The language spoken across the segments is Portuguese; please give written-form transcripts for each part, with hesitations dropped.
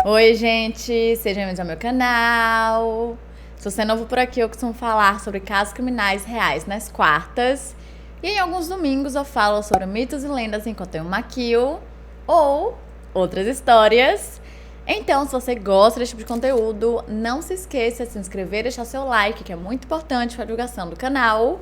Oi, gente! Sejam bem-vindos ao meu canal. Se você é novo por aqui, eu costumo falar sobre casos criminais reais nas quartas. E em alguns domingos eu falo sobre mitos e lendas enquanto eu maquio ou outras histórias. Então, se você gosta desse tipo de conteúdo, não se esqueça de se inscrever e deixar seu like, que é muito importante para a divulgação do canal.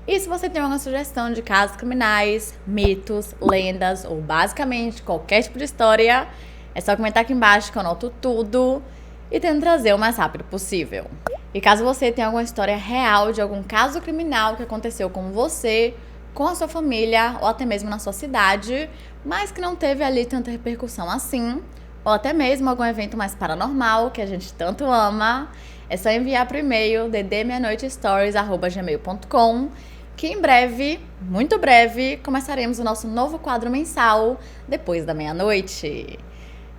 E se você tem alguma sugestão de casos criminais, mitos, lendas ou basicamente qualquer tipo de história, é só comentar aqui embaixo que eu anoto tudo e tento trazer o mais rápido possível. E caso você tenha alguma história real de algum caso criminal que aconteceu com você, com a sua família ou até mesmo na sua cidade, mas que não teve ali tanta repercussão assim, ou até mesmo algum evento mais paranormal que a gente tanto ama, é só enviar pro e-mail ddmeanoitestories@gmail.com, que em breve, muito breve, começaremos o nosso novo quadro mensal depois da meia-noite.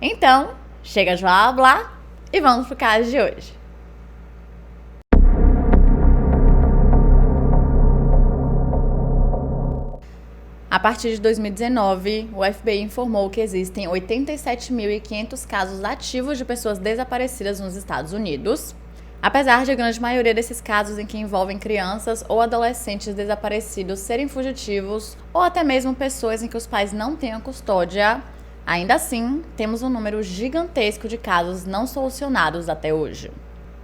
Então, chega de blá blá e vamos pro caso de hoje. A partir de 2019, o FBI informou que existem 87.500 casos ativos de pessoas desaparecidas nos Estados Unidos, apesar de a grande maioria desses casos em que envolvem crianças ou adolescentes desaparecidos serem fugitivos ou até mesmo pessoas em que os pais não tenham custódia. Ainda assim, temos um número gigantesco de casos não solucionados até hoje.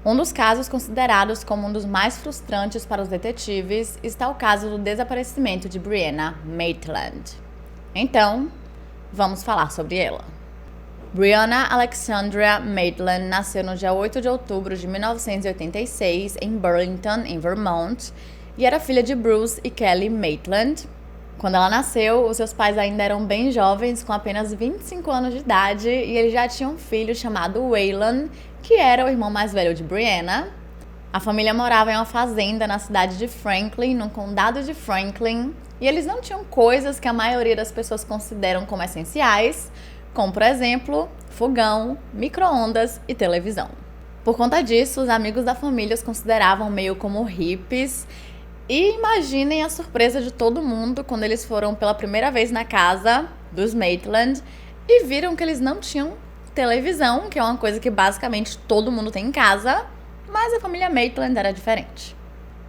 Um dos casos considerados como um dos mais frustrantes para os detetives está o caso do desaparecimento de Breonna Maitland. Então, vamos falar sobre ela. Breonna Alexandria Maitland nasceu no dia 8 de outubro de 1986 em Burlington, em Vermont, e era filha de Bruce e Kelly Maitland. Quando ela nasceu, os seus pais ainda eram bem jovens, com apenas 25 anos de idade, e eles já tinham um filho chamado Waylon, que era o irmão mais velho de Breonna. A família morava em uma fazenda na cidade de Franklin, no condado de Franklin, e eles não tinham coisas que a maioria das pessoas consideram como essenciais, como, por exemplo, fogão, micro-ondas e televisão. Por conta disso, os amigos da família os consideravam meio como hippies. E imaginem a surpresa de todo mundo quando eles foram pela primeira vez na casa dos Maitland e viram que eles não tinham televisão, que é uma coisa que basicamente todo mundo tem em casa, mas a família Maitland era diferente.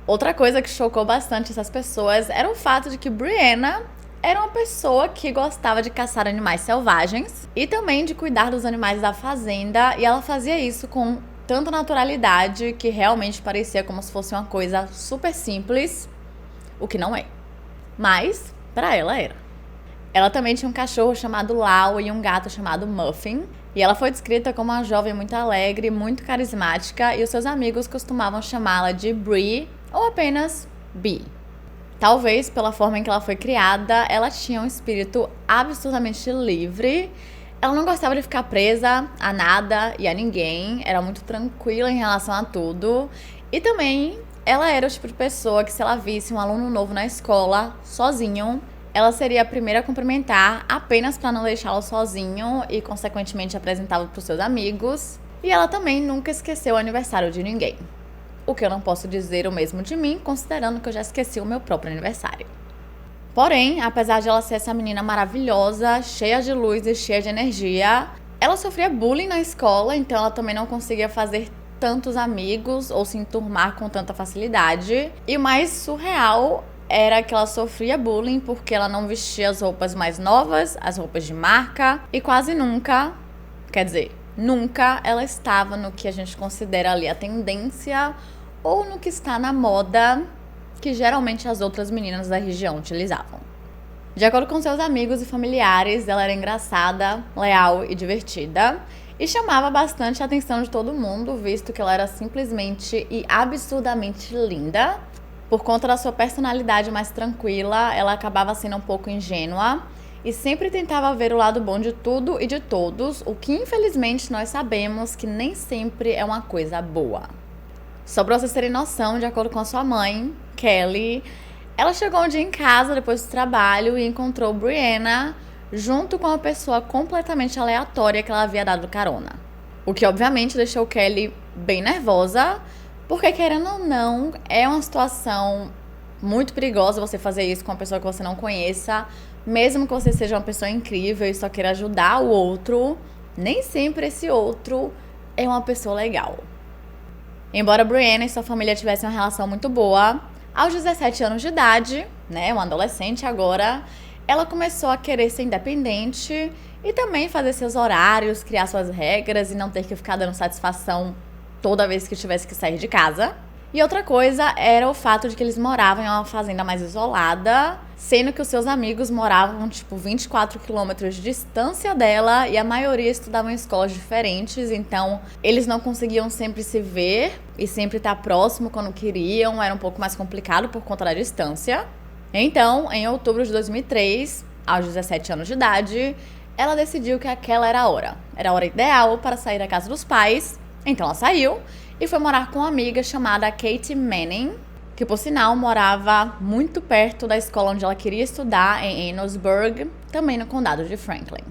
Outra coisa que chocou bastante essas pessoas era o fato de que Breonna era uma pessoa que gostava de caçar animais selvagens e também de cuidar dos animais da fazenda, e ela fazia isso com tanta naturalidade que realmente parecia como se fosse uma coisa super simples, o que não é. Mas, pra ela era. Ela também tinha um cachorro chamado Lau e um gato chamado Muffin, e ela foi descrita como uma jovem muito alegre, muito carismática, e os seus amigos costumavam chamá-la de Bree ou apenas Bee. Talvez pela forma em que ela foi criada, ela tinha um espírito absurdamente livre. Ela não gostava de ficar presa a nada e a ninguém, era muito tranquila em relação a tudo. E também, ela era o tipo de pessoa que se ela visse um aluno novo na escola, sozinho, ela seria a primeira a cumprimentar, apenas para não deixá-lo sozinho e, consequentemente, apresentá-lo para os seus amigos. E ela também nunca esqueceu o aniversário de ninguém. O que eu não posso dizer o mesmo de mim, considerando que eu já esqueci o meu próprio aniversário. Porém, apesar de ela ser essa menina maravilhosa, cheia de luz e cheia de energia, ela sofria bullying na escola, então ela também não conseguia fazer tantos amigos ou se enturmar com tanta facilidade. E o mais surreal era que ela sofria bullying porque ela não vestia as roupas mais novas, as roupas de marca, e quase nunca, nunca ela estava no que a gente considera ali a tendência ou no que está na moda, que geralmente as outras meninas da região utilizavam. De acordo com seus amigos e familiares, ela era engraçada, leal e divertida, e chamava bastante a atenção de todo mundo, visto que ela era simplesmente e absurdamente linda. Por conta da sua personalidade mais tranquila, ela acabava sendo um pouco ingênua e sempre tentava ver o lado bom de tudo e de todos, o que infelizmente nós sabemos que nem sempre é uma coisa boa. Só pra vocês terem noção, de acordo com a sua mãe, Kelly, ela chegou um dia em casa depois do trabalho e encontrou Breonna junto com uma pessoa completamente aleatória que ela havia dado carona. O que obviamente deixou Kelly bem nervosa, porque querendo ou não, é uma situação muito perigosa você fazer isso com uma pessoa que você não conheça, mesmo que você seja uma pessoa incrível e só queira ajudar o outro. nem sempre esse outro é uma pessoa legal. Embora Brianna e sua família tivessem uma relação muito boa, aos 17 anos de idade, uma adolescente agora, ela começou a querer ser independente e também fazer seus horários, criar suas regras e não ter que ficar dando satisfação toda vez que tivesse que sair de casa. E outra coisa era o fato de que eles moravam em uma fazenda mais isolada, sendo que os seus amigos moravam, 24 quilômetros de distância dela e a maioria estudavam em escolas diferentes, então eles não conseguiam sempre se ver e sempre estar próximo quando queriam, era um pouco mais complicado por conta da distância. Então, em outubro de 2003, aos 17 anos de idade, ela decidiu que aquela era a hora. Era a hora ideal para sair da casa dos pais, então ela saiu e foi morar com uma amiga chamada Katie Manning, que por sinal morava muito perto da escola onde ela queria estudar, em Enosburg, também no condado de Franklin.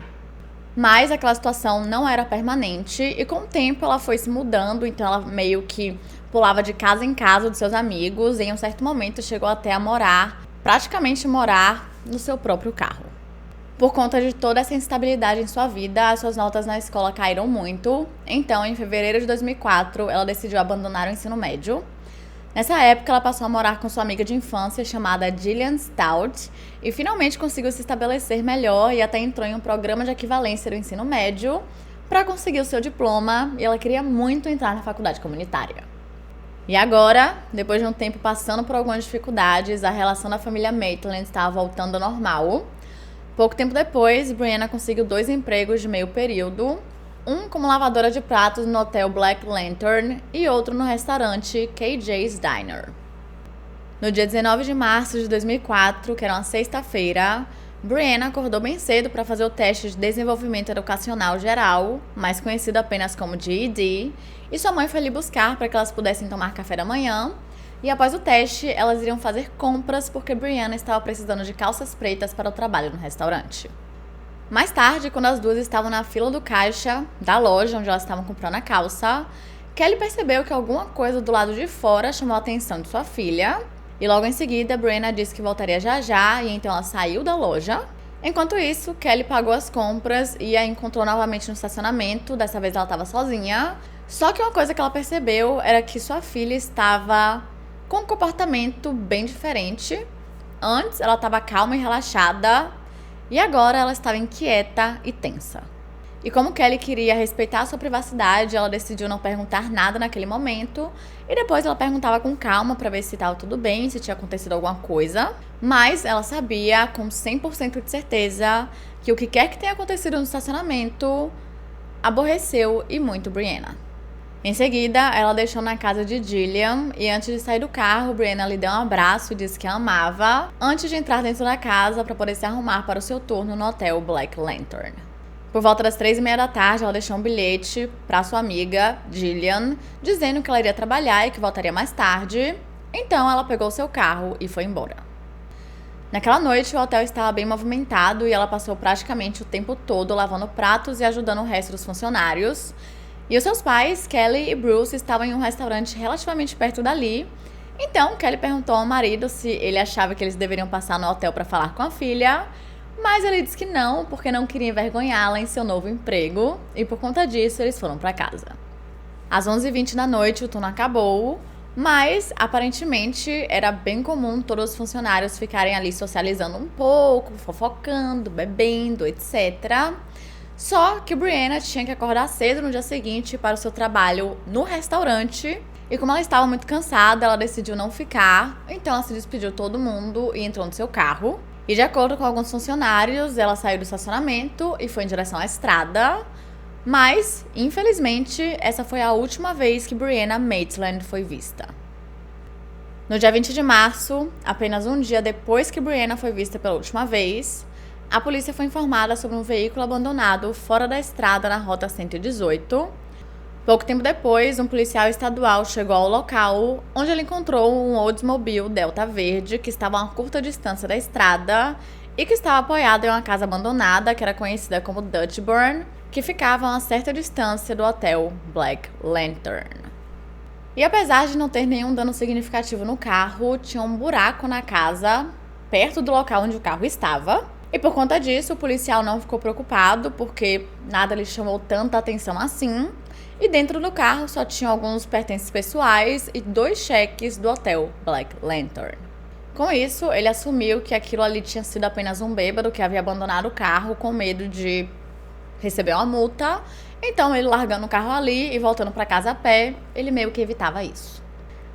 Mas aquela situação não era permanente e com o tempo ela foi se mudando, então ela meio que pulava de casa em casa dos seus amigos e em um certo momento chegou até a praticamente morar no seu próprio carro. Por conta de toda essa instabilidade em sua vida, as suas notas na escola caíram muito. Então, em fevereiro de 2004, ela decidiu abandonar o ensino médio. Nessa época, ela passou a morar com sua amiga de infância, chamada Gillian Stout, e finalmente conseguiu se estabelecer melhor e até entrou em um programa de equivalência do ensino médio para conseguir o seu diploma, e ela queria muito entrar na faculdade comunitária. E agora, depois de um tempo passando por algumas dificuldades, a relação da família Maitland estava voltando ao normal. Pouco tempo depois, Brianna conseguiu 2 empregos de meio período, um como lavadora de pratos no hotel Black Lantern e outro no restaurante KJ's Diner. No dia 19 de março de 2004, que era uma sexta-feira, Brianna acordou bem cedo para fazer o teste de desenvolvimento educacional geral, mais conhecido apenas como GED, e sua mãe foi lhe buscar para que elas pudessem tomar café da manhã. E após o teste, elas iriam fazer compras porque Brianna estava precisando de calças pretas para o trabalho no restaurante. Mais tarde, quando as duas estavam na fila do caixa da loja onde elas estavam comprando a calça, Kelly percebeu que alguma coisa do lado de fora chamou a atenção de sua filha. E logo em seguida, Brianna disse que voltaria já já e então ela saiu da loja. Enquanto isso, Kelly pagou as compras e a encontrou novamente no estacionamento. Dessa vez ela estava sozinha. Só que uma coisa que ela percebeu era que sua filha estava com um comportamento bem diferente. Antes ela estava calma e relaxada e agora ela estava inquieta e tensa. E como Kelly queria respeitar sua privacidade, ela decidiu não perguntar nada naquele momento e depois ela perguntava com calma para ver se estava tudo bem, se tinha acontecido alguma coisa. Mas ela sabia com 100% de certeza que o que quer que tenha acontecido no estacionamento aborreceu e muito Brianna. Em seguida, ela deixou na casa de Gillian e antes de sair do carro, Brianna lhe deu um abraço e disse que a amava, antes de entrar dentro da casa para poder se arrumar para o seu turno no hotel Black Lantern. Por volta das 3h30 da tarde, ela deixou um bilhete para sua amiga, Gillian, dizendo que ela iria trabalhar e que voltaria mais tarde. Então, ela pegou seu carro e foi embora. Naquela noite, o hotel estava bem movimentado e ela passou praticamente o tempo todo lavando pratos e ajudando o resto dos funcionários. E os seus pais, Kelly e Bruce, estavam em um restaurante relativamente perto dali. Então, Kelly perguntou ao marido se ele achava que eles deveriam passar no hotel para falar com a filha, mas ele disse que não, porque não queria envergonhá-la em seu novo emprego, e por conta disso eles foram para casa. Às 11h20 da noite, o turno acabou, mas aparentemente era bem comum todos os funcionários ficarem ali socializando um pouco, fofocando, bebendo, etc. Só que Brianna tinha que acordar cedo no dia seguinte para o seu trabalho no restaurante. E como ela estava muito cansada, ela decidiu não ficar. Então ela se despediu de todo mundo e entrou no seu carro. E de acordo com alguns funcionários, ela saiu do estacionamento e foi em direção à estrada. Mas, infelizmente, essa foi a última vez que Brianna Maitland foi vista. No dia 20 de março, apenas um dia depois que Brianna foi vista pela última vez, a polícia foi informada sobre um veículo abandonado fora da estrada na Rota 118. Pouco tempo depois, um policial estadual chegou ao local, onde ele encontrou um Oldsmobile Delta verde que estava a uma curta distância da estrada e que estava apoiado em uma casa abandonada que era conhecida como Dutchburn, que ficava a uma certa distância do hotel Black Lantern. E apesar de não ter nenhum dano significativo no carro, tinha um buraco na casa, perto do local onde o carro estava. E por conta disso, o policial não ficou preocupado, porque nada lhe chamou tanta atenção assim. E dentro do carro só tinham alguns pertences pessoais e 2 cheques do hotel Black Lantern. Com isso, ele assumiu que aquilo ali tinha sido apenas um bêbado que havia abandonado o carro com medo de receber uma multa. Então, ele largando o carro ali e voltando para casa a pé, ele meio que evitava isso.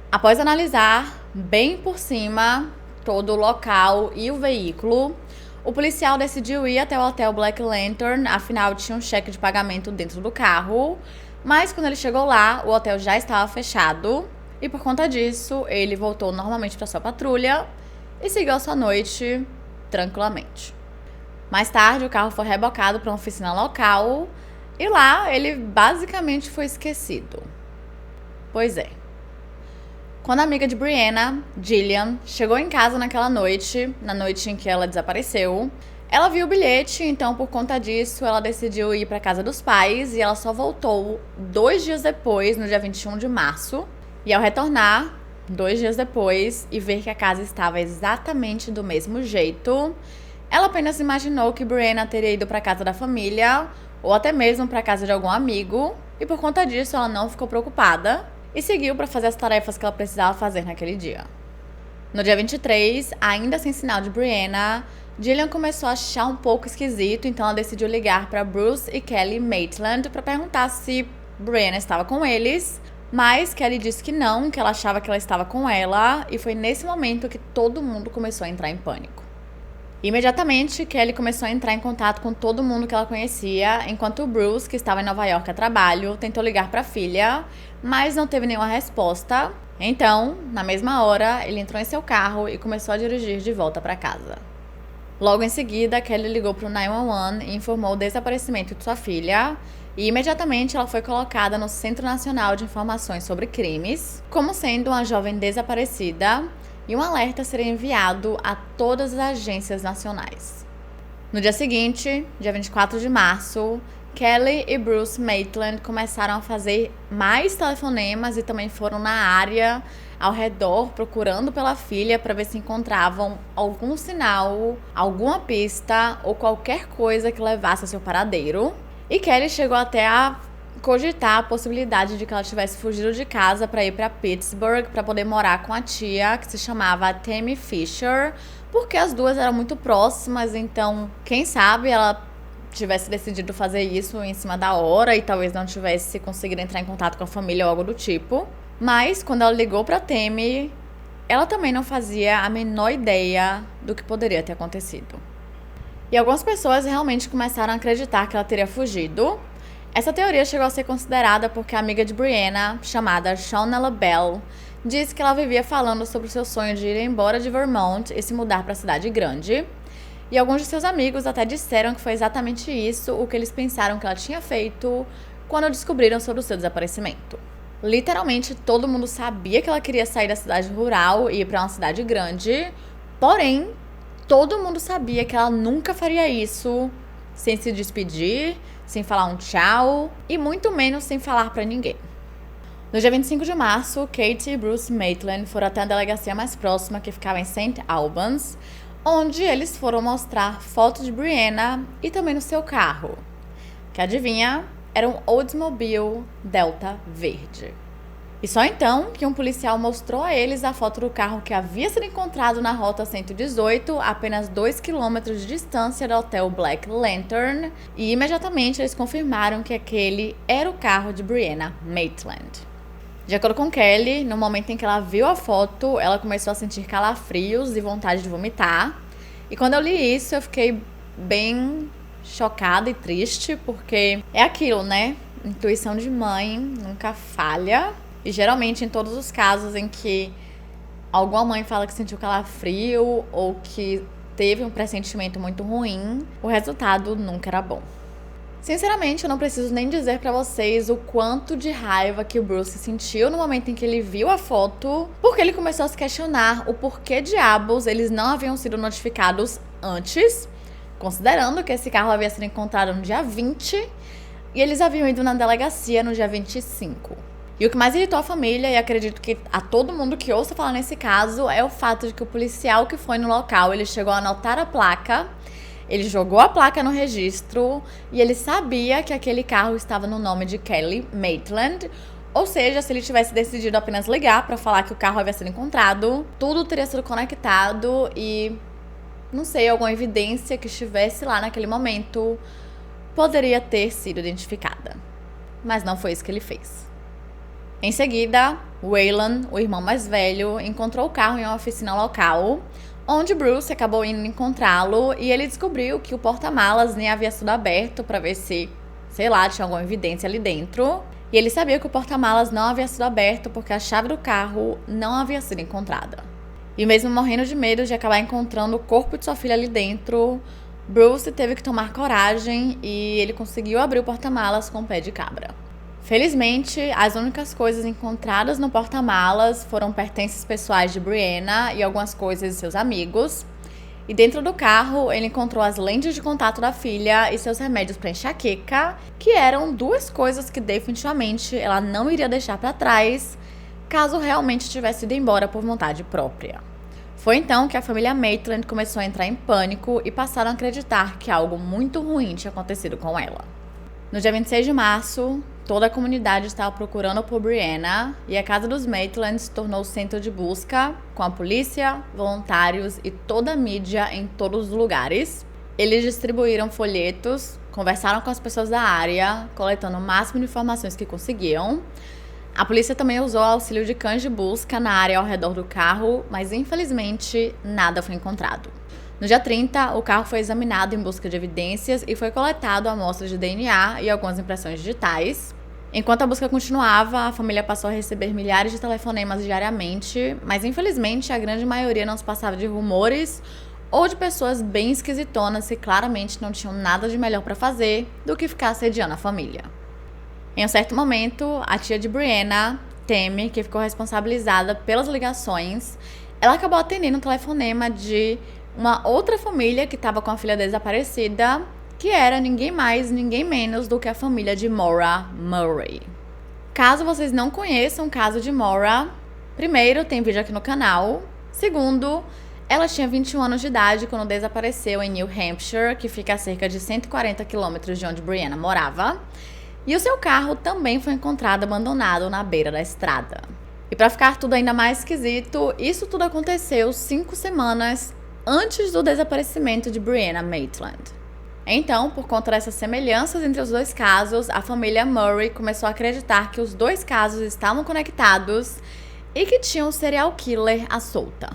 Após analisar bem por cima todo o local e o veículo, o policial decidiu ir até o hotel Black Lantern, afinal tinha um cheque de pagamento dentro do carro, mas quando ele chegou lá, o hotel já estava fechado e por conta disso, ele voltou normalmente para sua patrulha e seguiu a sua noite tranquilamente. Mais tarde, o carro foi rebocado para uma oficina local e lá ele basicamente foi esquecido. Pois é. Quando a amiga de Brianna, Gillian, chegou em casa naquela noite, na noite em que ela desapareceu, ela viu o bilhete, então por conta disso ela decidiu ir para casa dos pais e ela só voltou 2 dias depois, no dia 21 de março. E ao retornar, 2 dias depois, e ver que a casa estava exatamente do mesmo jeito, ela apenas imaginou que Brianna teria ido para casa da família ou até mesmo para casa de algum amigo, e por conta disso ela não ficou preocupada e seguiu para fazer as tarefas que ela precisava fazer naquele dia. No dia 23, ainda sem sinal de Brianna, Gillian começou a achar um pouco esquisito, então ela decidiu ligar para Bruce e Kelly Maitland para perguntar se Brianna estava com eles, mas Kelly disse que não, que ela achava que ela estava com ela, e foi nesse momento que todo mundo começou a entrar em pânico. Imediatamente, Kelly começou a entrar em contato com todo mundo que ela conhecia, enquanto Bruce, que estava em Nova York a trabalho, tentou ligar para a filha, mas não teve nenhuma resposta. Então, na mesma hora, ele entrou em seu carro e começou a dirigir de volta para casa. Logo em seguida, Kelly ligou para o 911 e informou o desaparecimento de sua filha, e imediatamente ela foi colocada no Centro Nacional de Informações sobre Crimes, como sendo uma jovem desaparecida, e um alerta seria enviado a todas as agências nacionais. No dia seguinte, dia 24 de março, Kelly e Bruce Maitland começaram a fazer mais telefonemas e também foram na área ao redor procurando pela filha para ver se encontravam algum sinal, alguma pista ou qualquer coisa que levasse ao seu paradeiro. E Kelly chegou até a cogitar a possibilidade de que ela tivesse fugido de casa para ir para Pittsburgh para poder morar com a tia, que se chamava Tammy Fisher, porque as duas eram muito próximas, então quem sabe ela tivesse decidido fazer isso em cima da hora e talvez não tivesse conseguido entrar em contato com a família ou algo do tipo. Mas quando ela ligou para Tammy, ela também não fazia a menor ideia do que poderia ter acontecido. E algumas pessoas realmente começaram a acreditar que ela teria fugido. Essa teoria chegou a ser considerada porque a amiga de Brianna, chamada Shauna LaBelle, disse que ela vivia falando sobre o seu sonho de ir embora de Vermont e se mudar para a cidade grande. E alguns de seus amigos até disseram que foi exatamente isso o que eles pensaram que ela tinha feito quando descobriram sobre o seu desaparecimento. Literalmente todo mundo sabia que ela queria sair da cidade rural e ir para uma cidade grande, porém todo mundo sabia que ela nunca faria isso sem se despedir, sem falar um tchau e muito menos sem falar para ninguém. No dia 25 de março, Kate e Bruce Maitland foram até a delegacia mais próxima, que ficava em St. Albans, onde eles foram mostrar fotos de Brianna e também no seu carro, que adivinha, era um Oldsmobile Delta verde. E só então que um policial mostrou a eles a foto do carro que havia sido encontrado na Rota 118, a apenas 2 km de distância do hotel Black Lantern, e imediatamente eles confirmaram que aquele era o carro de Brianna Maitland. De acordo com Kelly, no momento em que ela viu a foto, ela começou a sentir calafrios e vontade de vomitar. E quando eu li isso, eu fiquei bem chocada e triste, porque é aquilo, né? Intuição de mãe nunca falha. E geralmente em todos os casos em que alguma mãe fala que sentiu calafrio ou que teve um pressentimento muito ruim, o resultado nunca era bom. Sinceramente, eu não preciso nem dizer pra vocês o quanto de raiva que o Bruce sentiu no momento em que ele viu a foto, porque ele começou a se questionar o porquê diabos eles não haviam sido notificados antes, considerando que esse carro havia sido encontrado no dia 20 e eles haviam ido na delegacia no dia 25. E o que mais irritou a família, e acredito que a todo mundo que ouça falar nesse caso, é o fato de que o policial que foi no local, ele chegou a anotar a placa Ele jogou a placa no registro e ele sabia que aquele carro estava no nome de Kelly Maitland. Ou seja, se ele tivesse decidido apenas ligar para falar que o carro havia sido encontrado, tudo teria sido conectado e, não sei, alguma evidência que estivesse lá naquele momento poderia ter sido identificada. Mas não foi isso que ele fez. Em seguida, Waylon, o irmão mais velho, encontrou o carro em uma oficina local, onde Bruce acabou indo encontrá-lo e ele descobriu que o porta-malas nem havia sido aberto para ver se, sei lá, tinha alguma evidência ali dentro. E ele sabia que o porta-malas não havia sido aberto porque a chave do carro não havia sido encontrada. E mesmo morrendo de medo de acabar encontrando o corpo de sua filha ali dentro, Bruce teve que tomar coragem e ele conseguiu abrir o porta-malas com o pé de cabra. Felizmente, as únicas coisas encontradas no porta-malas foram pertences pessoais de Brianna e algumas coisas de seus amigos. E dentro do carro, ele encontrou as lentes de contato da filha e seus remédios para enxaqueca, que eram duas coisas que definitivamente ela não iria deixar para trás, caso realmente tivesse ido embora por vontade própria. Foi então que a família Maitland começou a entrar em pânico e passaram a acreditar que algo muito ruim tinha acontecido com ela. No dia 26 de março, toda a comunidade estava procurando por Brianna e a casa dos Maitland se tornou centro de busca, com a polícia, voluntários e toda a mídia em todos os lugares. Eles distribuíram folhetos, conversaram com as pessoas da área, coletando o máximo de informações que conseguiam. A polícia também usou o auxílio de cães de busca na área ao redor do carro, mas infelizmente nada foi encontrado. No dia 30, o carro foi examinado em busca de evidências e foi coletado amostras de DNA e algumas impressões digitais. Enquanto a busca continuava, a família passou a receber milhares de telefonemas diariamente, mas infelizmente a grande maioria não se passava de rumores ou de pessoas bem esquisitonas que claramente não tinham nada de melhor para fazer do que ficar assediando a família. Em um certo momento, a tia de Brianna, Tammy, que ficou responsabilizada pelas ligações, ela acabou atendendo um telefonema de uma outra família que estava com a filha desaparecida, que era ninguém mais, ninguém menos do que a família de Maura Murray. Caso vocês não conheçam o caso de Maura, primeiro, tem vídeo aqui no canal. Segundo, ela tinha 21 anos de idade quando desapareceu em New Hampshire, que fica a cerca de 140 quilômetros de onde Brianna morava. E o seu carro também foi encontrado abandonado na beira da estrada. E para ficar tudo ainda mais esquisito, isso tudo aconteceu 5 semanas antes do desaparecimento de Brianna Maitland. Então, por conta dessas semelhanças entre os dois casos, a família Murray começou a acreditar que os dois casos estavam conectados e que tinha um serial killer à solta.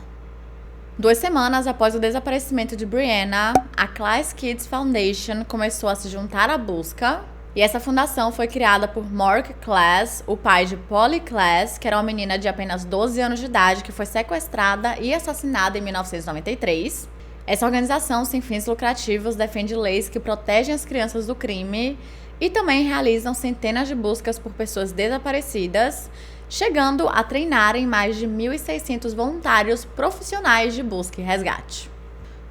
2 semanas após o desaparecimento de Brianna, a Class Kids Foundation começou a se juntar à busca. E essa fundação foi criada por Mark Class, o pai de Polly Class, que era uma menina de apenas 12 anos de idade que foi sequestrada e assassinada em 1993. Essa organização sem fins lucrativos defende leis que protegem as crianças do crime e também realizam centenas de buscas por pessoas desaparecidas, chegando a treinarem mais de 1.600 voluntários profissionais de busca e resgate.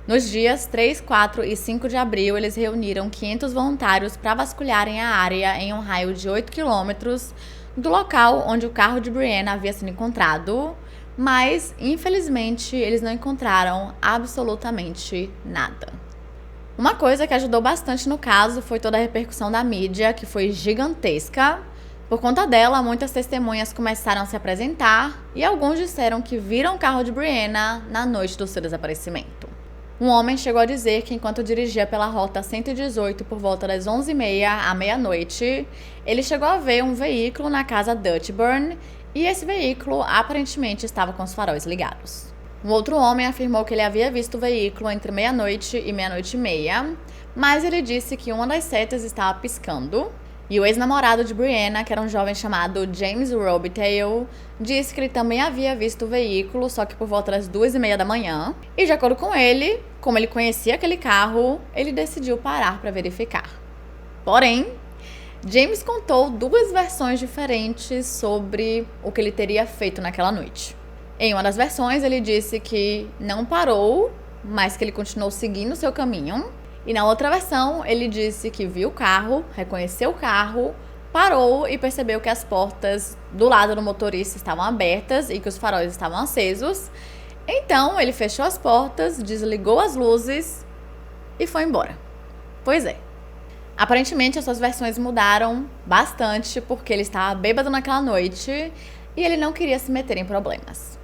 Nos dias 3, 4 e 5 de abril, eles reuniram 500 voluntários para vasculharem a área em um raio de 8 quilômetros do local onde o carro de Brianna havia sido encontrado, mas, infelizmente, eles não encontraram absolutamente nada. Uma coisa que ajudou bastante no caso foi toda a repercussão da mídia, que foi gigantesca. Por conta dela, muitas testemunhas começaram a se apresentar e alguns disseram que viram o carro de Brianna na noite do seu desaparecimento. Um homem chegou a dizer que enquanto dirigia pela rota 118 por volta das 11h30 à meia-noite, ele chegou a ver um veículo na casa Dutchburn e esse veículo aparentemente estava com os faróis ligados. Um outro homem afirmou que ele havia visto o veículo entre meia-noite e meia-noite e meia, mas ele disse que uma das setas estava piscando. E o ex-namorado de Brianna, que era um jovem chamado James Robitaille, disse que ele também havia visto o veículo, só que por volta das 2h30 da manhã. E de acordo com ele, como ele conhecia aquele carro, ele decidiu parar para verificar. Porém, James contou 2 versões diferentes sobre o que ele teria feito naquela noite. Em uma das versões, ele disse que não parou, mas que ele continuou seguindo seu caminho. E na outra versão, ele disse que viu o carro, reconheceu o carro, parou e percebeu que as portas do lado do motorista estavam abertas e que os faróis estavam acesos. Então, ele fechou as portas, desligou as luzes e foi embora. Pois é. Aparentemente, as suas versões mudaram bastante porque ele estava bêbado naquela noite e ele não queria se meter em problemas.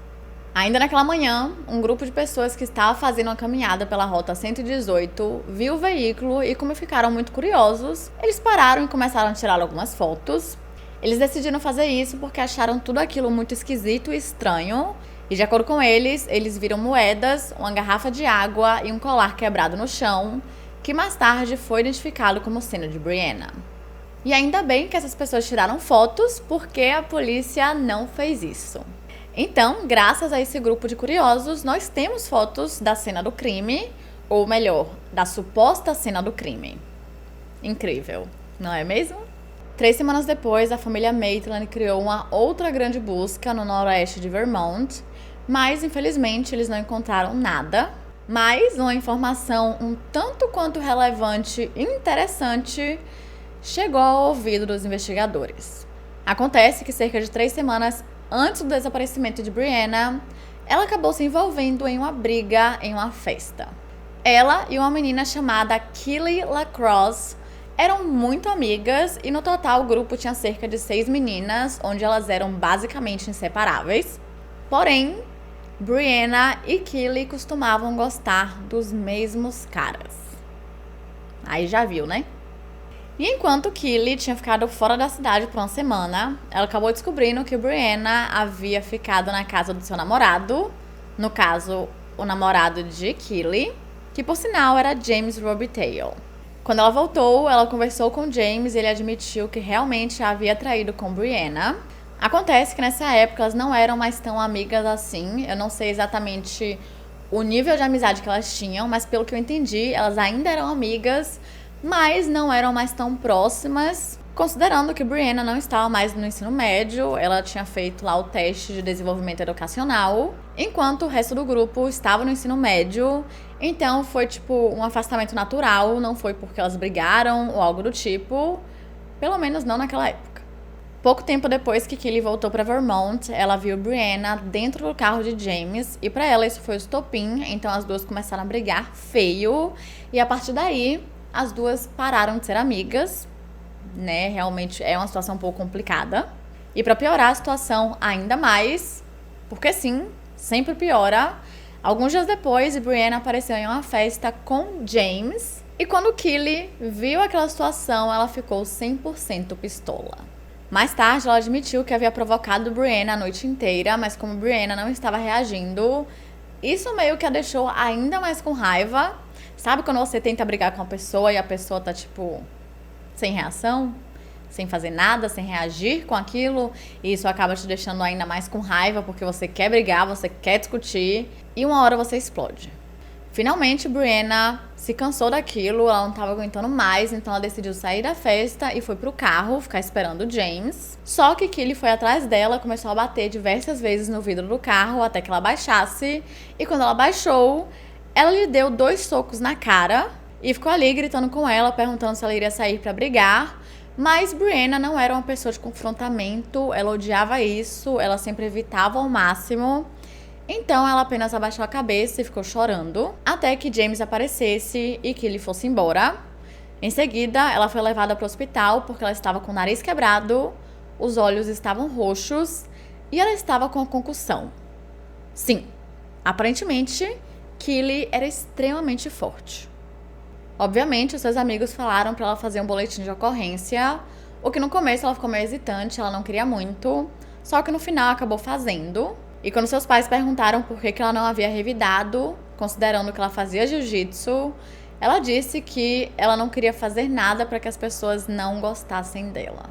Ainda naquela manhã, um grupo de pessoas que estava fazendo uma caminhada pela Rota 118 viu o veículo e, como ficaram muito curiosos, eles pararam e começaram a tirar algumas fotos. Eles decidiram fazer isso porque acharam tudo aquilo muito esquisito e estranho. E, de acordo com eles viram moedas, uma garrafa de água e um colar quebrado no chão, que mais tarde foi identificado como sendo de Brianna. E ainda bem que essas pessoas tiraram fotos, porque a polícia não fez isso. Então, graças a esse grupo de curiosos, nós temos fotos da cena do crime, ou melhor, da suposta cena do crime. Incrível, não é mesmo? 3 semanas depois, a família Maitland criou uma outra grande busca no noroeste de Vermont, mas infelizmente eles não encontraram nada. Mas uma informação um tanto quanto relevante e interessante chegou ao ouvido dos investigadores. Acontece que cerca de 3 semanas antes do desaparecimento de Brianna, ela acabou se envolvendo em uma briga em uma festa. Ela e uma menina chamada Kelly LaCrosse eram muito amigas e no total o grupo tinha cerca de 6 meninas, onde elas eram basicamente inseparáveis. Porém, Brianna e Kelly costumavam gostar dos mesmos caras. Aí já viu, né? E enquanto Kelly tinha ficado fora da cidade por uma semana, ela acabou descobrindo que Brianna havia ficado na casa do seu namorado, no caso, o namorado de Kelly, que por sinal era James Robitaille. Quando ela voltou, ela conversou com James e ele admitiu que realmente a havia traído com Brianna. Acontece que nessa época elas não eram mais tão amigas assim, eu não sei exatamente o nível de amizade que elas tinham, mas pelo que eu entendi, elas ainda eram amigas, mas não eram mais tão próximas, considerando que Brianna não estava mais no ensino médio, ela tinha feito lá o teste de desenvolvimento educacional, enquanto o resto do grupo estava no ensino médio, então foi tipo um afastamento natural, não foi porque elas brigaram ou algo do tipo, pelo menos não naquela época. Pouco tempo depois que Kelly voltou para Vermont, ela viu Brianna dentro do carro de James e para ela isso foi o estopim, então as duas começaram a brigar feio e a partir daí as duas pararam de ser amigas, né? Realmente é uma situação um pouco complicada. E para piorar a situação ainda mais, porque sim, sempre piora, alguns dias depois, Brianna apareceu em uma festa com James e quando Kelly viu aquela situação, ela ficou 100% pistola. Mais tarde, ela admitiu que havia provocado Brianna a noite inteira, mas como Brianna não estava reagindo, isso meio que a deixou ainda mais com raiva. Sabe quando você tenta brigar com uma pessoa e a pessoa tá, tipo, sem reação? Sem fazer nada, sem reagir com aquilo? E isso acaba te deixando ainda mais com raiva porque você quer brigar, você quer discutir e uma hora você explode. Finalmente, Brianna se cansou daquilo, ela não estava aguentando mais, então ela decidiu sair da festa e foi pro carro ficar esperando o James. Só que Kelly foi atrás dela, começou a bater diversas vezes no vidro do carro até que ela baixasse. E quando ela baixou, ela lhe deu 2 socos na cara e ficou ali gritando com ela, perguntando se ela iria sair para brigar. Mas Brianna não era uma pessoa de confrontamento, ela odiava isso, ela sempre evitava ao máximo. Então ela apenas abaixou a cabeça e ficou chorando, até que James aparecesse e que ele fosse embora. Em seguida, ela foi levada para o hospital porque ela estava com o nariz quebrado, os olhos estavam roxos e ela estava com a concussão. Sim, aparentemente, Kelly era extremamente forte. Obviamente, os seus amigos falaram para ela fazer um boletim de ocorrência, o que no começo ela ficou meio hesitante, ela não queria muito, só que no final acabou fazendo. E quando seus pais perguntaram por que ela não havia revidado, considerando que ela fazia jiu-jitsu, ela disse que ela não queria fazer nada para que as pessoas não gostassem dela.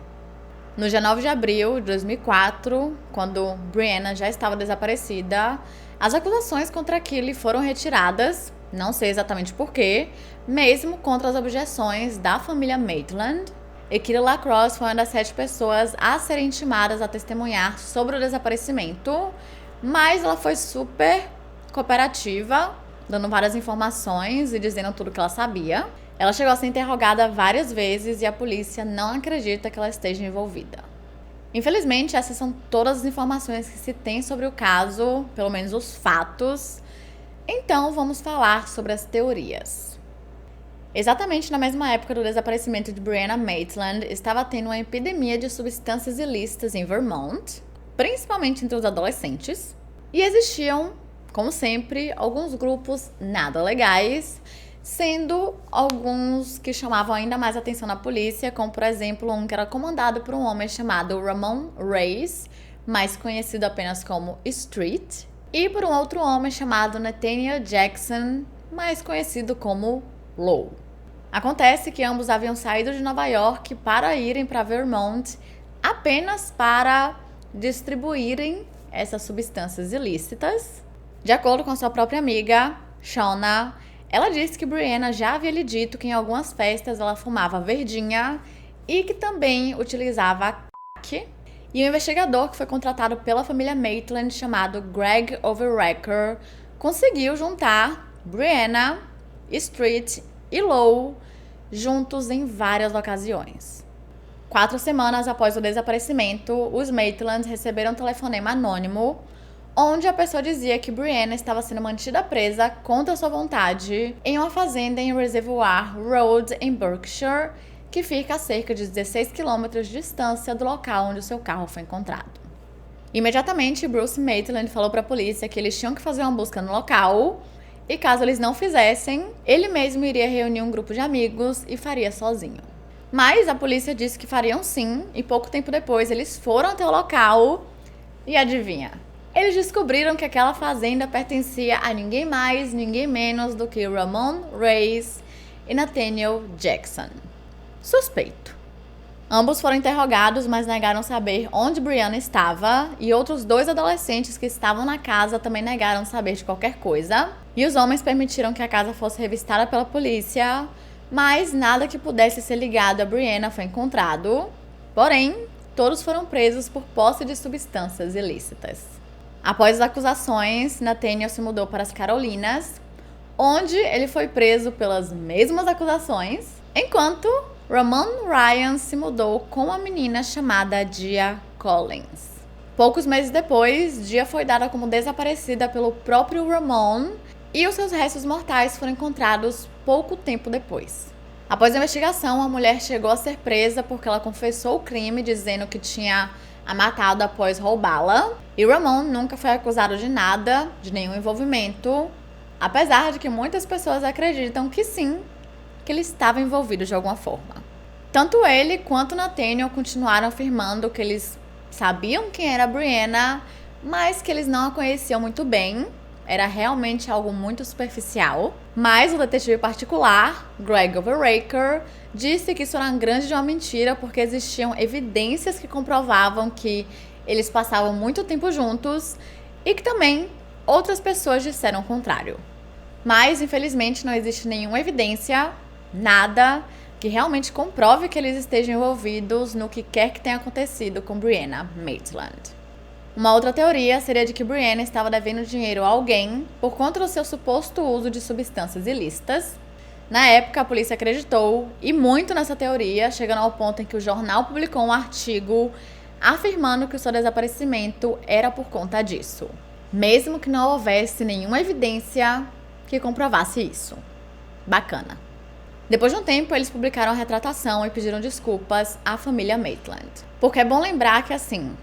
No dia 9 de abril de 2004, quando Brianna já estava desaparecida, as acusações contra Kelly foram retiradas, não sei exatamente porquê, mesmo contra as objeções da família Maitland. E Kelly LaCrosse foi uma das 7 pessoas a serem intimadas a testemunhar sobre o desaparecimento, mas ela foi super cooperativa, dando várias informações e dizendo tudo que ela sabia. Ela chegou a ser interrogada várias vezes e a polícia não acredita que ela esteja envolvida. Infelizmente, essas são todas as informações que se tem sobre o caso, pelo menos os fatos. Então, vamos falar sobre as teorias. Exatamente na mesma época do desaparecimento de Brianna Maitland, estava tendo uma epidemia de substâncias ilícitas em Vermont, principalmente entre os adolescentes, e existiam, como sempre, alguns grupos nada legais, sendo alguns que chamavam ainda mais atenção na polícia, como por exemplo um que era comandado por um homem chamado Ramon Reyes, mais conhecido apenas como Street, e por um outro homem chamado Nathaniel Jackson, mais conhecido como Low. Acontece que ambos haviam saído de Nova York para irem para Vermont apenas para distribuírem essas substâncias ilícitas. De acordo com sua própria amiga, Shauna, ela disse que Brianna já havia lhe dito que em algumas festas ela fumava verdinha e que também utilizava crack. E o investigador que foi contratado pela família Maitland, chamado Greg Overrecker, conseguiu juntar Brianna, Street e Low juntos em várias ocasiões. 4 semanas após o desaparecimento, os Maitlands receberam um telefonema anônimo onde a pessoa dizia que Brianna estava sendo mantida presa contra sua vontade em uma fazenda em Reservoir Road, em Berkshire, que fica a cerca de 16 quilômetros de distância do local onde o seu carro foi encontrado. Imediatamente, Bruce Maitland falou para a polícia que eles tinham que fazer uma busca no local e, caso eles não fizessem, ele mesmo iria reunir um grupo de amigos e faria sozinho. Mas a polícia disse que fariam sim, e pouco tempo depois eles foram até o local e adivinha? Eles descobriram que aquela fazenda pertencia a ninguém mais, ninguém menos do que Ramon Reyes e Nathaniel Jackson. Suspeito. Ambos foram interrogados, mas negaram saber onde Brianna estava, e outros 2 adolescentes que estavam na casa também negaram saber de qualquer coisa. E os homens permitiram que a casa fosse revistada pela polícia, mas nada que pudesse ser ligado a Brianna foi encontrado. Porém, todos foram presos por posse de substâncias ilícitas. Após as acusações, Nathaniel se mudou para as Carolinas, onde ele foi preso pelas mesmas acusações, enquanto Ramon Ryan se mudou com uma menina chamada Gia Collins. Poucos meses depois, Gia foi dada como desaparecida pelo próprio Ramon e os seus restos mortais foram encontrados pouco tempo depois. Após a investigação, a mulher chegou a ser presa porque ela confessou o crime, dizendo que tinha a matado após roubá-la. E Ramon nunca foi acusado de nada, de nenhum envolvimento, apesar de que muitas pessoas acreditam que sim, que ele estava envolvido de alguma forma. Tanto ele quanto Nathaniel continuaram afirmando que eles sabiam quem era Brianna, mas que eles não a conheciam muito bem. Era realmente algo muito superficial. Mas o detetive particular, Greg Overrecker, disse que isso era uma grande de uma mentira porque existiam evidências que comprovavam que eles passavam muito tempo juntos e que também outras pessoas disseram o contrário. Mas, infelizmente, não existe nenhuma evidência, nada, que realmente comprove que eles estejam envolvidos no que quer que tenha acontecido com Brianna Maitland. Uma outra teoria seria de que Brianna estava devendo dinheiro a alguém por conta do seu suposto uso de substâncias ilícitas. Na época, a polícia acreditou, e muito nessa teoria, chegando ao ponto em que o jornal publicou um artigo afirmando que o seu desaparecimento era por conta disso, mesmo que não houvesse nenhuma evidência que comprovasse isso. Bacana. Depois de um tempo, eles publicaram a retratação e pediram desculpas à família Maitland. Porque é bom lembrar que, assim,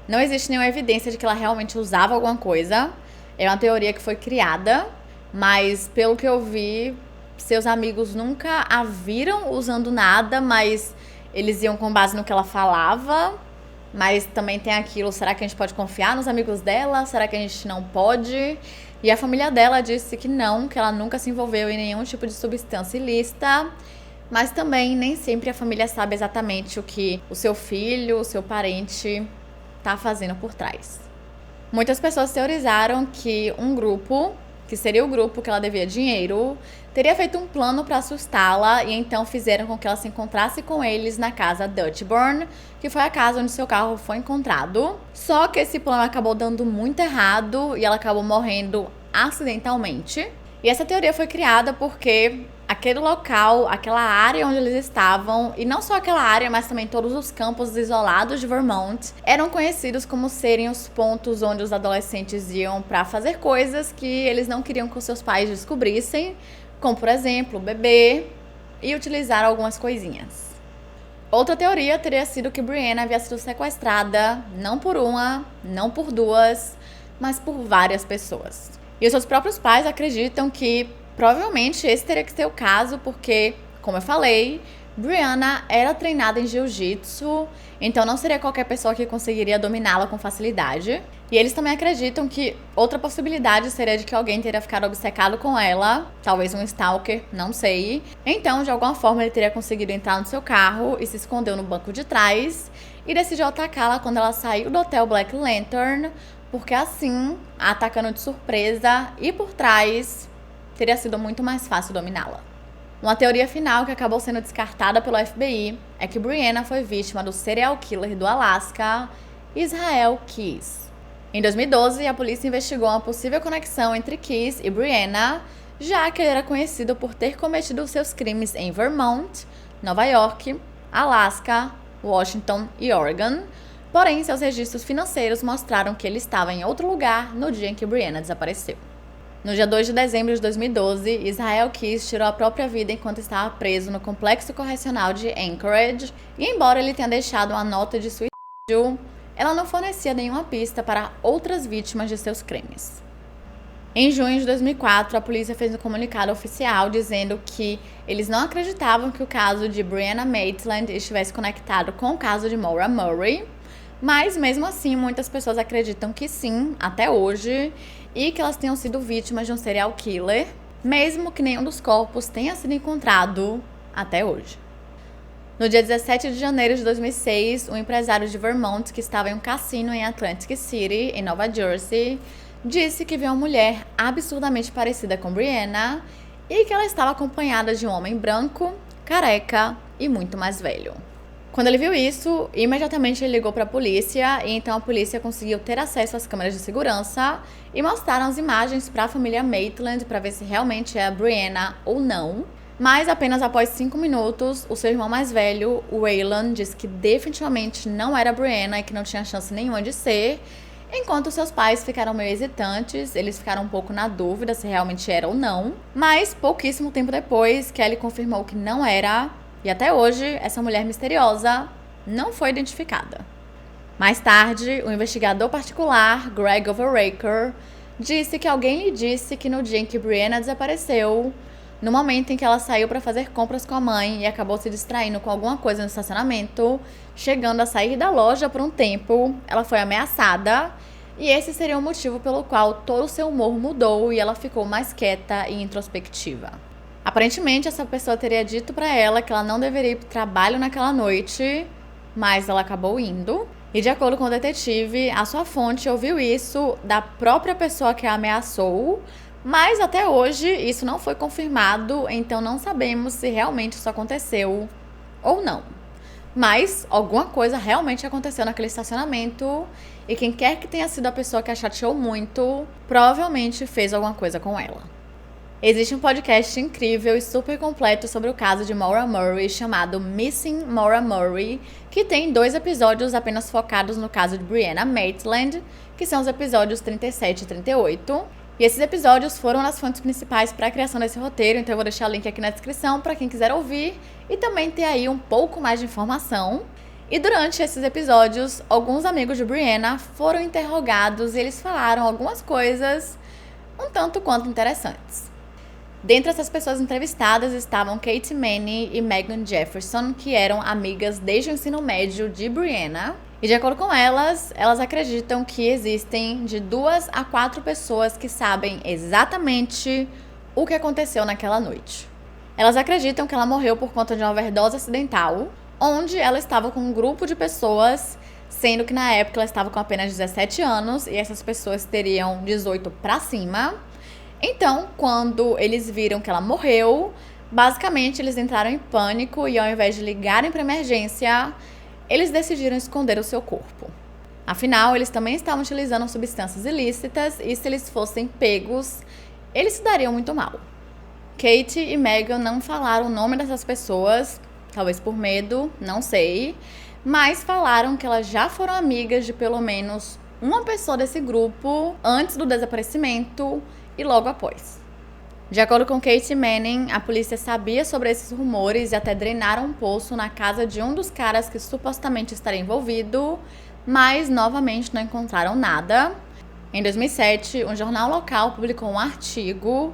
não existe nenhuma evidência de que ela realmente usava alguma coisa. É uma teoria que foi criada, mas pelo que eu vi, seus amigos nunca a viram usando nada, mas eles iam com base no que ela falava. Mas também tem aquilo, será que a gente pode confiar nos amigos dela? Será que a gente não pode? E a família dela disse que não, que ela nunca se envolveu em nenhum tipo de substância ilícita. Mas também nem sempre a família sabe exatamente o que o seu filho, o seu parente tá fazendo por trás. Muitas pessoas teorizaram que um grupo, que seria o grupo que ela devia dinheiro, teria feito um plano para assustá-la e então fizeram com que ela se encontrasse com eles na casa Dutchburn, que foi a casa onde seu carro foi encontrado. Só que esse plano acabou dando muito errado e ela acabou morrendo acidentalmente. E essa teoria foi criada porque aquele local, aquela área onde eles estavam, e não só aquela área, mas também todos os campos isolados de Vermont, eram conhecidos como serem os pontos onde os adolescentes iam para fazer coisas que eles não queriam que os seus pais descobrissem, como, por exemplo, beber, e utilizaram algumas coisinhas. Outra teoria teria sido que Brianna havia sido sequestrada não por uma, não por duas, mas por várias pessoas. E os seus próprios pais acreditam que provavelmente esse teria que ser o caso porque, como eu falei, Brianna era treinada em jiu-jitsu, então não seria qualquer pessoa que conseguiria dominá-la com facilidade. E eles também acreditam que outra possibilidade seria de que alguém teria ficado obcecado com ela, talvez um stalker, não sei. Então, de alguma forma, ele teria conseguido entrar no seu carro e se escondeu no banco de trás e decidiu atacá-la quando ela saiu do hotel Black Lantern, porque assim, atacando de surpresa e por trás, teria sido muito mais fácil dominá-la. Uma teoria final que acabou sendo descartada pelo FBI é que Brianna foi vítima do serial killer do Alasca, Israel Keyes. Em 2012, a polícia investigou uma possível conexão entre Keyes e Brianna, já que ele era conhecido por ter cometido seus crimes em Vermont, Nova York, Alasca, Washington e Oregon, porém seus registros financeiros mostraram que ele estava em outro lugar no dia em que Brianna desapareceu. No dia 2 de dezembro de 2012, Israel Keyes tirou a própria vida enquanto estava preso no complexo correcional de Anchorage, e embora ele tenha deixado uma nota de suicídio, ela não fornecia nenhuma pista para outras vítimas de seus crimes. Em junho de 2004, a polícia fez um comunicado oficial dizendo que eles não acreditavam que o caso de Brianna Maitland estivesse conectado com o caso de Maura Murray, mas mesmo assim muitas pessoas acreditam que sim, até hoje, e que elas tenham sido vítimas de um serial killer, mesmo que nenhum dos corpos tenha sido encontrado até hoje. No dia 17 de janeiro de 2006, um empresário de Vermont que estava em um cassino em Atlantic City, em Nova Jersey, disse que viu uma mulher absurdamente parecida com Brianna e que ela estava acompanhada de um homem branco, careca e muito mais velho. Quando ele viu isso, imediatamente ele ligou para a polícia e então a polícia conseguiu ter acesso às câmeras de segurança e mostraram as imagens para a família Maitland para ver se realmente é a Brianna ou não. Mas apenas após 5 minutos, o seu irmão mais velho, o Waylon, disse que definitivamente não era a Brianna e que não tinha chance nenhuma de ser, enquanto seus pais ficaram meio hesitantes, eles ficaram um pouco na dúvida se realmente era ou não. Mas pouquíssimo tempo depois, Kelly confirmou que não era. E até hoje, essa mulher misteriosa não foi identificada. Mais tarde, o investigador particular, Greg Overraker, disse que alguém lhe disse que no dia em que Brianna desapareceu, no momento em que ela saiu para fazer compras com a mãe e acabou se distraindo com alguma coisa no estacionamento, chegando a sair da loja por um tempo, ela foi ameaçada, e esse seria o motivo pelo qual todo o seu humor mudou e ela ficou mais quieta e introspectiva. Aparentemente, essa pessoa teria dito para ela que ela não deveria ir para o trabalho naquela noite, mas ela acabou indo. E de acordo com o detetive, a sua fonte ouviu isso da própria pessoa que a ameaçou, mas até hoje isso não foi confirmado, então não sabemos se realmente isso aconteceu ou não. Mas alguma coisa realmente aconteceu naquele estacionamento e quem quer que tenha sido a pessoa que a chateou muito, provavelmente fez alguma coisa com ela. Existe um podcast incrível e super completo sobre o caso de Maura Murray chamado Missing Maura Murray, que tem 2 episódios apenas focados no caso de Brianna Maitland, que são os episódios 37 e 38. E esses episódios foram as fontes principais para a criação desse roteiro, então eu vou deixar o link aqui na descrição para quem quiser ouvir e também ter aí um pouco mais de informação. E durante esses episódios, alguns amigos de Brianna foram interrogados e eles falaram algumas coisas um tanto quanto interessantes. Dentre essas pessoas entrevistadas estavam Kate Manne e Megan Jefferson, que eram amigas desde o ensino médio de Brianna. E de acordo com elas acreditam que existem de 2 a 4 pessoas que sabem exatamente o que aconteceu naquela noite. Elas acreditam que ela morreu por conta de uma overdose acidental, onde ela estava com um grupo de pessoas, sendo que na época ela estava com apenas 17 anos e essas pessoas teriam 18 para cima. Então, quando eles viram que ela morreu, basicamente eles entraram em pânico e ao invés de ligarem para emergência, eles decidiram esconder o seu corpo. Afinal, eles também estavam utilizando substâncias ilícitas e se eles fossem pegos, eles se dariam muito mal. Kate e Megan não falaram o nome dessas pessoas, talvez por medo, não sei, mas falaram que elas já foram amigas de pelo menos uma pessoa desse grupo antes do desaparecimento e logo após. De acordo com Katie Manning, a polícia sabia sobre esses rumores e até drenaram um poço na casa de um dos caras que supostamente estaria envolvido, mas novamente não encontraram nada. Em 2007, um jornal local publicou um artigo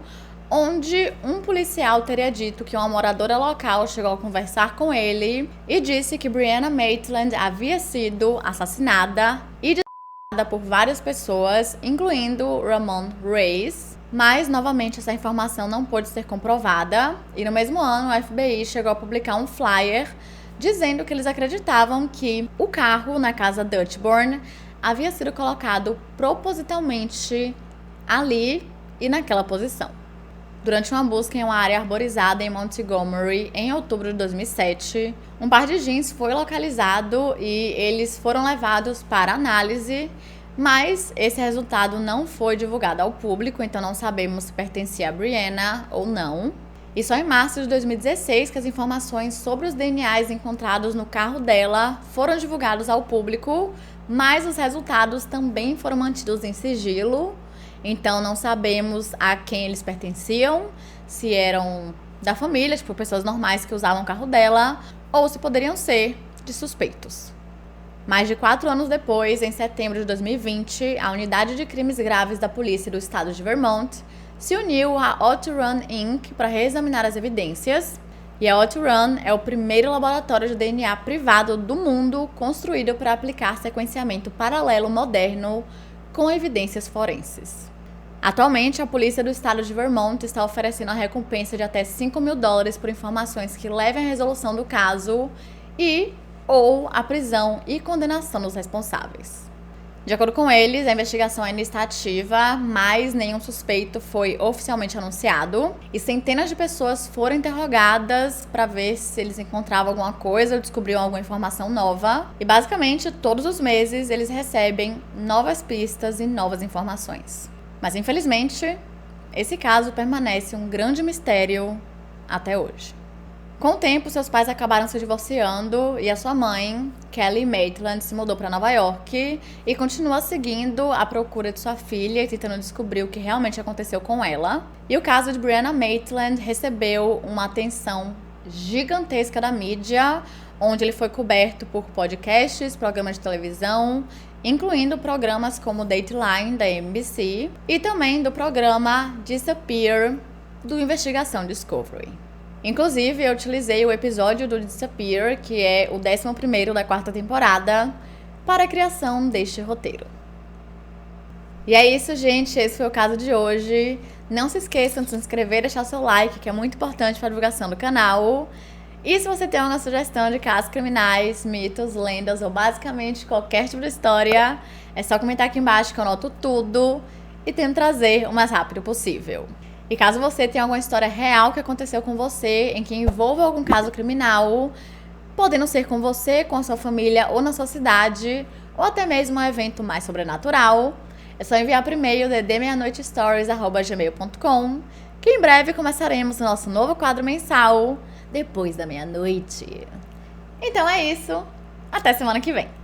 onde um policial teria dito que uma moradora local chegou a conversar com ele e disse que Breonna Maitland havia sido assassinada e disparada por várias pessoas, incluindo Ramon Reyes. Mas, novamente, essa informação não pôde ser comprovada. E no mesmo ano, o FBI chegou a publicar um flyer dizendo que eles acreditavam que o carro na casa Dutchborn havia sido colocado propositalmente ali e naquela posição. Durante uma busca em uma área arborizada em Montgomery, em outubro de 2007, um par de jeans foi localizado e eles foram levados para análise, mas esse resultado não foi divulgado ao público, então não sabemos se pertencia a Breonna ou não. E só em março de 2016 que as informações sobre os DNAs encontrados no carro dela foram divulgados ao público, mas os resultados também foram mantidos em sigilo. Então não sabemos a quem eles pertenciam, se eram da família, tipo pessoas normais que usavam o carro dela, ou se poderiam ser de suspeitos. Mais de 4 anos depois, em setembro de 2020, a Unidade de Crimes Graves da Polícia do Estado de Vermont se uniu à OutRun Inc. para reexaminar as evidências. E a OutRun é o primeiro laboratório de DNA privado do mundo construído para aplicar sequenciamento paralelo moderno com evidências forenses. Atualmente, a polícia do estado de Vermont está oferecendo a recompensa de até $5.000 por informações que levem à resolução do caso ou a prisão e condenação dos responsáveis. De acordo com eles, a investigação ainda está ativa, mas nenhum suspeito foi oficialmente anunciado e centenas de pessoas foram interrogadas para ver se eles encontravam alguma coisa ou descobriam alguma informação nova. E basicamente, todos os meses eles recebem novas pistas e novas informações. Mas infelizmente, esse caso permanece um grande mistério até hoje. Com o tempo, seus pais acabaram se divorciando e a sua mãe, Kelly Maitland, se mudou para Nova York e continua seguindo a procura de sua filha e tentando descobrir o que realmente aconteceu com ela. E o caso de Breonna Maitland recebeu uma atenção gigantesca da mídia, onde ele foi coberto por podcasts, programas de televisão, incluindo programas como Dateline, da NBC, e também do programa Disappear, do Investigação Discovery. Inclusive, eu utilizei o episódio do Disappear, que é o 11º da 4ª temporada, para a criação deste roteiro. E é isso, gente. Esse foi o caso de hoje. Não se esqueçam de se inscrever e deixar o seu like, que é muito importante para a divulgação do canal. E se você tem alguma sugestão de casos criminais, mitos, lendas ou basicamente qualquer tipo de história, é só comentar aqui embaixo que eu anoto tudo e tento trazer o mais rápido possível. E caso você tenha alguma história real que aconteceu com você, em que envolva algum caso criminal, podendo ser com você, com a sua família ou na sua cidade, ou até mesmo um evento mais sobrenatural, é só enviar por e-mail ddmeanoitestories@gmail.com, que em breve começaremos o nosso novo quadro mensal, Depois da Meia-Noite. Então é isso, até semana que vem!